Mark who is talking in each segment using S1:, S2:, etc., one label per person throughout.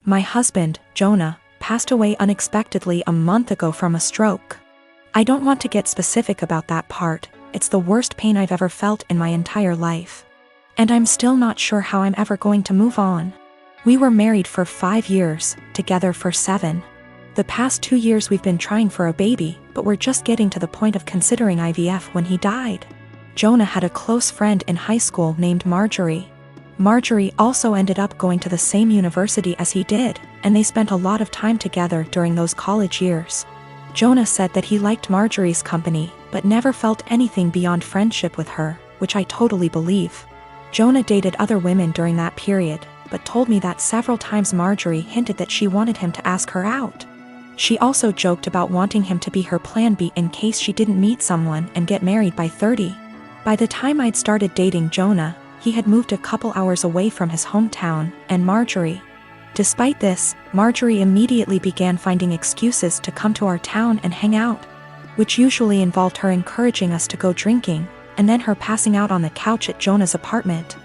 S1: My husband, Jonah, passed away unexpectedly a month ago from a stroke. I don't want to get specific about that part, it's the worst pain I've ever felt in my entire life. And I'm still not sure how I'm ever going to move on. We were married for 5 years, together for 7. The past 2 years we've been trying for a baby, but we're just getting to the point of considering IVF when he died. Jonah had a close friend in high school named Marjorie. Marjorie also ended up going to the same university as he did, and they spent a lot of time together during those college years. Jonah said that he liked Marjorie's company, but never felt anything beyond friendship with her, which I totally believe. Jonah dated other women during that period, but told me that several times Marjorie hinted that she wanted him to ask her out. She also joked about wanting him to be her plan B in case she didn't meet someone and get married by 30. By the time I'd started dating Jonah, he had moved a couple hours away from his hometown, and Marjorie. Despite this, Marjorie immediately began finding excuses to come to our town and hang out, which usually involved her encouraging us to go drinking, and then her passing out on the couch at Jonah's apartment.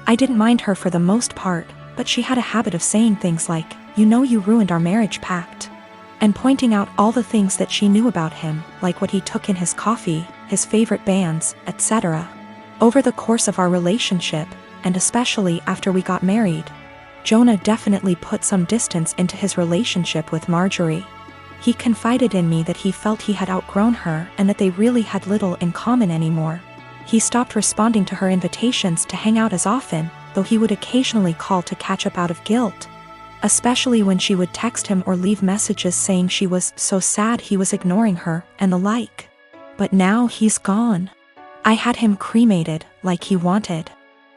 S1: I didn't mind her for the most part, but she had a habit of saying things like, "You know you ruined our marriage pact," and pointing out all the things that she knew about him, like what he took in his coffee, his favorite bands, etc. Over the course of our relationship, and especially after we got married, Jonah definitely put some distance into his relationship with Marjorie. He confided in me that he felt he had outgrown her and that they really had little in common anymore. He stopped responding to her invitations to hang out as often, though he would occasionally call to catch up out of guilt, especially when she would text him or leave messages saying she was so sad he was ignoring her and the like. But now he's gone. I had him cremated, like he wanted.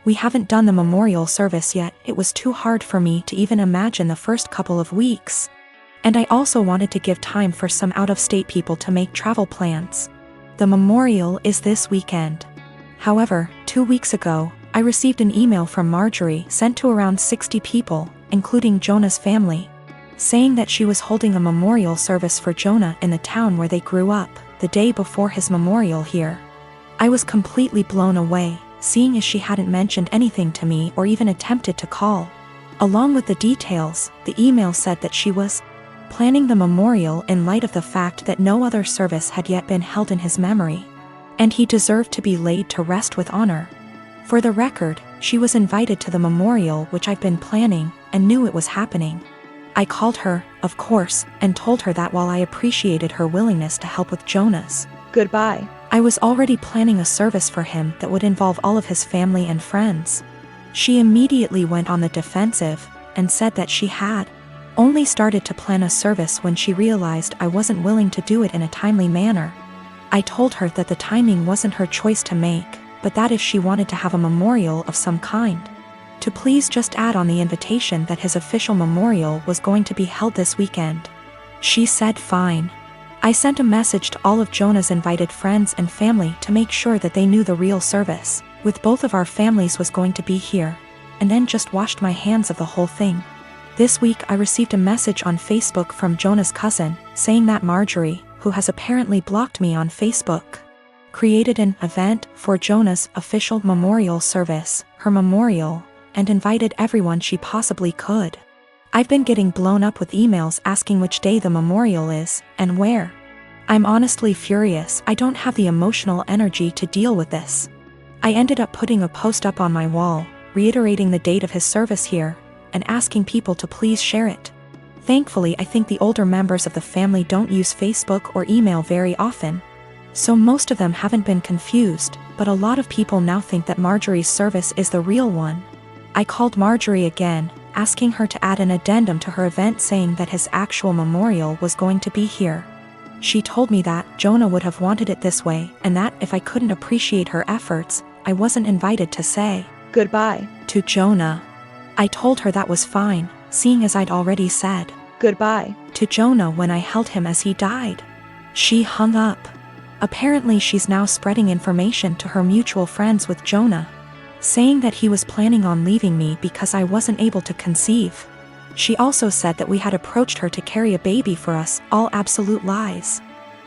S1: We haven't done the memorial service yet, it was too hard for me to even imagine the first couple of weeks. And I also wanted to give time for some out-of-state people to make travel plans. The memorial is this weekend. However, 2 weeks ago, I received an email from Marjorie sent to around 60 people, including Jonah's family, saying that she was holding a memorial service for Jonah in the town where they grew up, the day before his memorial here. I was completely blown away, seeing as she hadn't mentioned anything to me or even attempted to call. Along with the details, the email said that she was planning the memorial in light of the fact that no other service had yet been held in his memory, and he deserved to be laid to rest with honor. For the record, she was invited to the memorial which I've been planning and knew it was happening. I called her, of course, and told her that while I appreciated her willingness to help with Jonah's goodbye, I was already planning a service for him that would involve all of his family and friends. She immediately went on the defensive and said that she had only started to plan a service when she realized I wasn't willing to do it in a timely manner. I told her that the timing wasn't her choice to make, but that if she wanted to have a memorial of some kind, to please just add on the invitation that his official memorial was going to be held this weekend. She said fine. I sent a message to all of Jonah's invited friends and family to make sure that they knew the real service, with both of our families, was going to be here, and then just washed my hands of the whole thing. This week I received a message on Facebook from Jonah's cousin, saying that Marjorie, who has apparently blocked me on Facebook, created an event for Jonah's official memorial service, her memorial, and invited everyone she possibly could. I've been getting blown up with emails asking which day the memorial is, and where. I'm honestly furious. I don't have the emotional energy to deal with this. I ended up putting a post up on my wall, reiterating the date of his service here, and asking people to please share it. Thankfully, I think the older members of the family don't use Facebook or email very often, so most of them haven't been confused, but a lot of people now think that Marjorie's service is the real one. I called Marjorie again, asking her to add an addendum to her event saying that his actual memorial was going to be here. She told me that Jonah would have wanted it this way, and that if I couldn't appreciate her efforts, I wasn't invited to say goodbye to Jonah. I told her that was fine, seeing as I'd already said goodbye to Jonah when I held him as he died. She hung up. Apparently she's now spreading information to her mutual friends with Jonah, saying that he was planning on leaving me because I wasn't able to conceive. She also said that we had approached her to carry a baby for us, all absolute lies.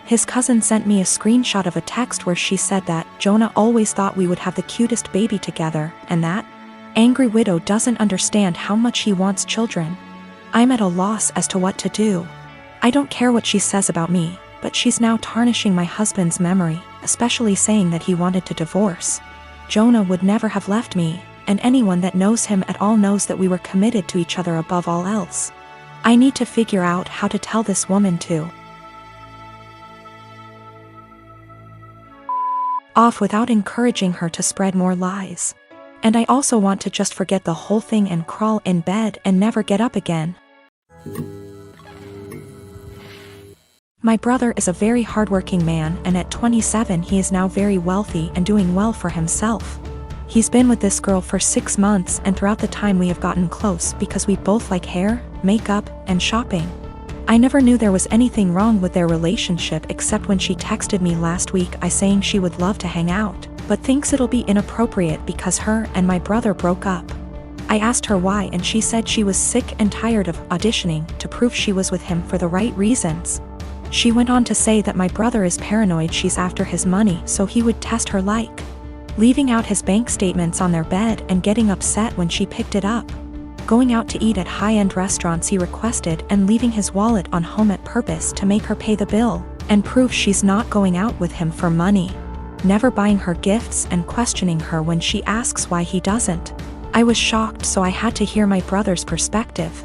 S1: His cousin sent me a screenshot of a text where she said that Jonah always thought we would have the cutest baby together, and that angry widow doesn't understand how much he wants children. I'm at a loss as to what to do. I don't care what she says about me, but she's now tarnishing my husband's memory, especially saying that he wanted to divorce. Jonah would never have left me, and anyone that knows him at all knows that we were committed to each other above all else. I need to figure out how to tell this woman to off without encouraging her to spread more lies. And I also want to just forget the whole thing and crawl in bed and never get up again. My brother is a very hardworking man, and at 27 he is now very wealthy and doing well for himself. He's been with this girl for 6 months, and throughout the time we have gotten close because we both like hair, makeup, and shopping. I never knew there was anything wrong with their relationship except when she texted me last week saying she would love to hang out, but thinks it'll be inappropriate because her and my brother broke up. I asked her why, and she said she was sick and tired of auditioning to prove she was with him for the right reasons. She went on to say that my brother is paranoid she's after his money, so he would test her, like leaving out his bank statements on their bed and getting upset when she picked it up, going out to eat at high-end restaurants he requested and leaving his wallet on home at purpose to make her pay the bill and prove she's not going out with him for money, never buying her gifts and questioning her when she asks why he doesn't. I was shocked, so I had to hear my brother's perspective.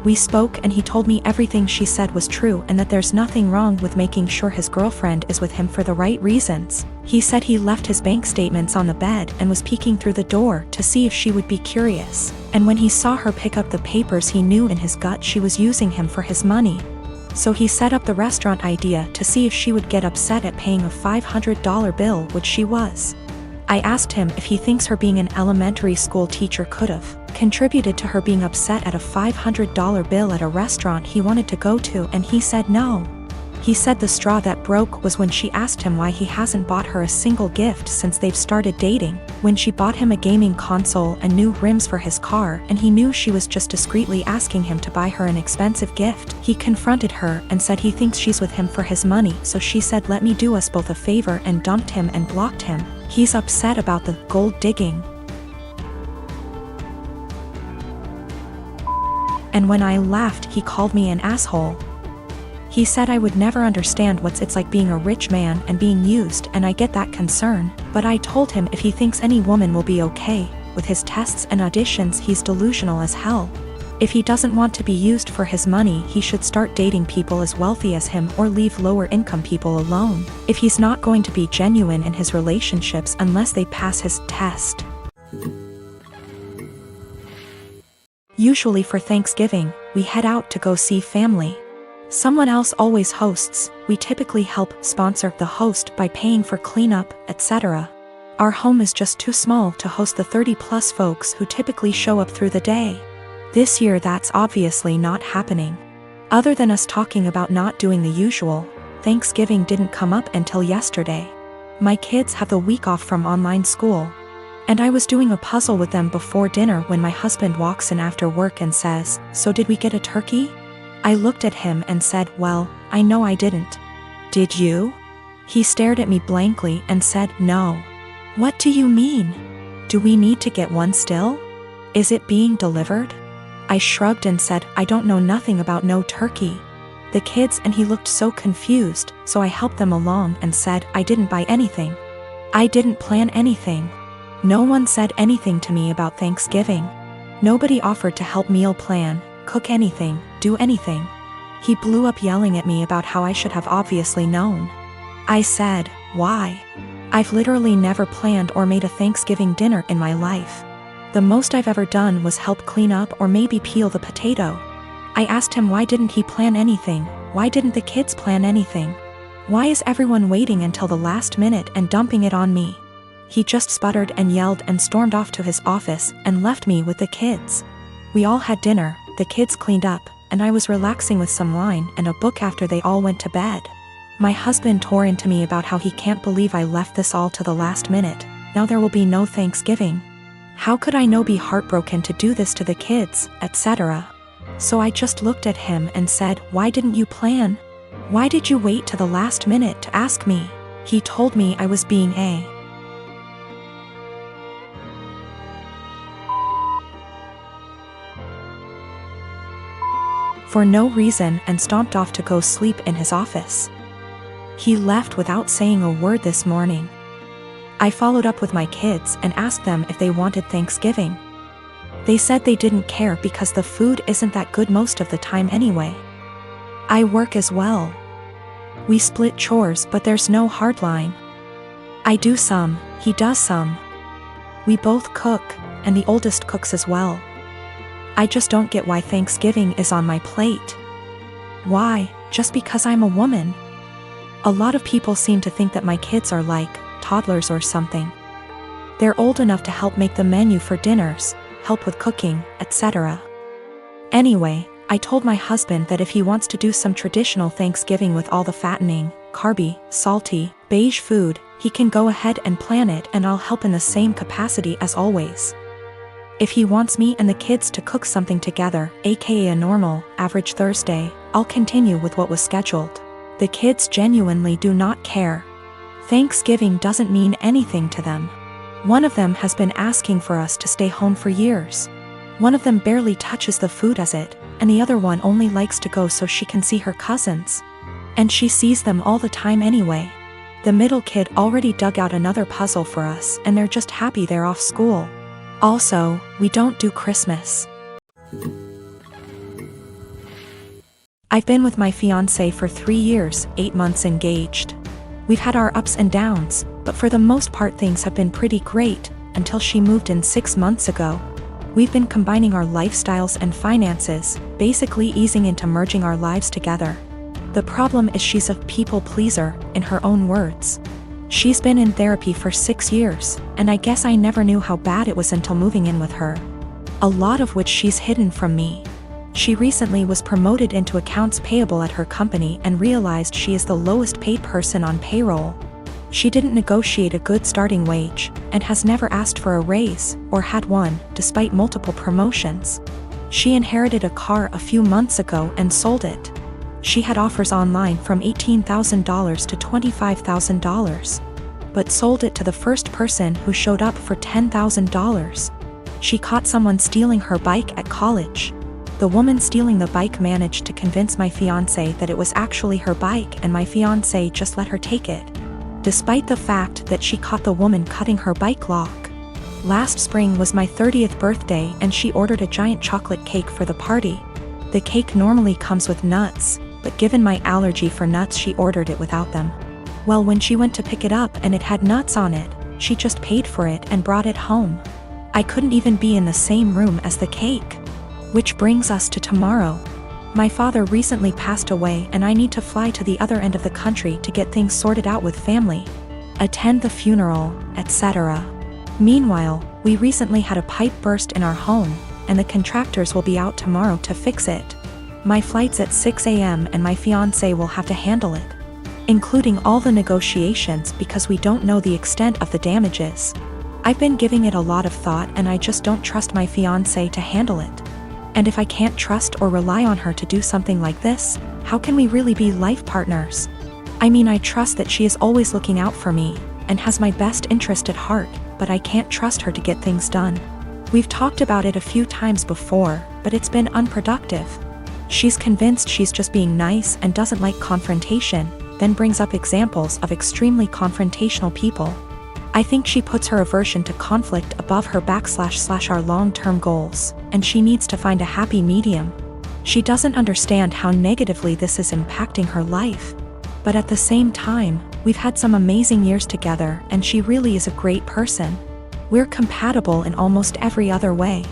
S1: We spoke and he told me everything she said was true and that there's nothing wrong with making sure his girlfriend is with him for the right reasons. He said he left his bank statements on the bed and was peeking through the door to see if she would be curious, and when he saw her pick up the papers he knew in his gut she was using him for his money. So he set up the restaurant idea to see if she would get upset at paying a $500 bill, which she was. I asked him if he thinks her being an elementary school teacher could have contributed to her being upset at a $500 bill at a restaurant he wanted to go to, and he said no. He said the straw that broke was when she asked him why he hasn't bought her a single gift since they've started dating, when she bought him a gaming console and new rims for his car, and he knew she was just discreetly asking him to buy her an expensive gift. He confronted her and said he thinks she's with him for his money, so she said let me do us both a favor and dumped him and blocked him. He's upset about the gold digging. And when I laughed, he called me an asshole. He said I would never understand what it's like being a rich man and being used, and I get that concern, but I told him if he thinks any woman will be okay with his tests and auditions, he's delusional as hell. If he doesn't want to be used for his money, he should start dating people as wealthy as him or leave lower income people alone, if he's not going to be genuine in his relationships unless they pass his test. Usually for Thanksgiving, we head out to go see family. Someone else always hosts. We typically help sponsor the host by paying for cleanup, etc. Our home is just too small to host the 30+ folks who typically show up through the day. This year that's obviously not happening. Other than us talking about not doing the usual, Thanksgiving didn't come up until yesterday. My kids have the week off from online school, and I was doing a puzzle with them before dinner when my husband walks in after work and says, "So did we get a turkey?" I looked at him and said, "Well, I know I didn't." "Did you?" He stared at me blankly and said, "No." "What do you mean? Do we need to get one still? Is it being delivered?" I shrugged and said, "I don't know nothing about no turkey." The kids and he looked so confused, so I helped them along and said, "I didn't buy anything. I didn't plan anything. No one said anything to me about Thanksgiving. Nobody offered to help meal plan, cook anything, do anything." He blew up yelling at me about how I should have obviously known. I said, "Why? I've literally never planned or made a Thanksgiving dinner in my life. The most I've ever done was help clean up or maybe peel the potato." I asked him why didn't he plan anything, why didn't the kids plan anything? Why is everyone waiting until the last minute and dumping it on me? He just sputtered and yelled and stormed off to his office and left me with the kids. We all had dinner, the kids cleaned up, and I was relaxing with some wine and a book after they all went to bed. My husband tore into me about how he can't believe I left this all to the last minute. Now there will be no Thanksgiving. How could I be heartbroken to do this to the kids, etc. So I just looked at him and said, "Why didn't you plan? Why did you wait to the last minute to ask me?" He told me I was being a for no reason and stomped off to go sleep in his office. He left without saying a word this morning. I followed up with my kids and asked them if they wanted Thanksgiving. They said they didn't care because the food isn't that good most of the time anyway. I work as well. We split chores, but there's no hard line. I do some, he does some. We both cook, and the oldest cooks as well. I just don't get why Thanksgiving is on my plate. Why, just because I'm a woman? A lot of people seem to think that my kids are like toddlers or something. They're old enough to help make the menu for dinners, help with cooking, etc. Anyway, I told my husband that if he wants to do some traditional Thanksgiving with all the fattening, carby, salty, beige food, he can go ahead and plan it and I'll help in the same capacity as always. If he wants me and the kids to cook something together, aka a normal, average Thursday, I'll continue with what was scheduled. The kids genuinely do not care. Thanksgiving doesn't mean anything to them. One of them has been asking for us to stay home for years. One of them barely touches the food as it, and the other one only likes to go so she can see her cousins. And she sees them all the time anyway. The middle kid already dug out another puzzle for us and they're just happy they're off school. Also, we don't do Christmas. I've been with my fiancé for 3 years, 8 months engaged. We've had our ups and downs, but for the most part things have been pretty great, until she moved in 6 months ago. We've been combining our lifestyles and finances, basically easing into merging our lives together. The problem is she's a people pleaser, in her own words. She's been in therapy for 6 years, and I guess I never knew how bad it was until moving in with her. A lot of which she's hidden from me. She recently was promoted into accounts payable at her company and realized she is the lowest paid person on payroll. She didn't negotiate a good starting wage, and has never asked for a raise, or had one, despite multiple promotions. She inherited a car a few months ago and sold it. She had offers online from $18,000 to $25,000. But sold it to the first person who showed up for $10,000. She caught someone stealing her bike at college. The woman stealing the bike managed to convince my fiancé that it was actually her bike and my fiancé just let her take it. Despite the fact that she caught the woman cutting her bike lock. Last spring was my 30th birthday and she ordered a giant chocolate cake for the party. The cake normally comes with nuts, but given my allergy for nuts she ordered it without them. Well, when she went to pick it up and it had nuts on it, she just paid for it and brought it home. I couldn't even be in the same room as the cake. Which brings us to tomorrow. My father recently passed away and I need to fly to the other end of the country to get things sorted out with family, attend the funeral, etc. Meanwhile, we recently had a pipe burst in our home, and the contractors will be out tomorrow to fix it. My flight's at 6 a.m. and my fiancé will have to handle it, including all the negotiations because we don't know the extent of the damages. I've been giving it a lot of thought and I just don't trust my fiancé to handle it. And if I can't trust or rely on her to do something like this, how can we really be life partners? I mean, I trust that she is always looking out for me, and has my best interest at heart, but I can't trust her to get things done. We've talked about it a few times before, but it's been unproductive. She's convinced she's just being nice and doesn't like confrontation, then brings up examples of extremely confrontational people. I think she puts her aversion to conflict above her / our long-term goals, and she needs to find a happy medium. She doesn't understand how negatively this is impacting her life. But at the same time, we've had some amazing years together and she really is a great person. We're compatible in almost every other way.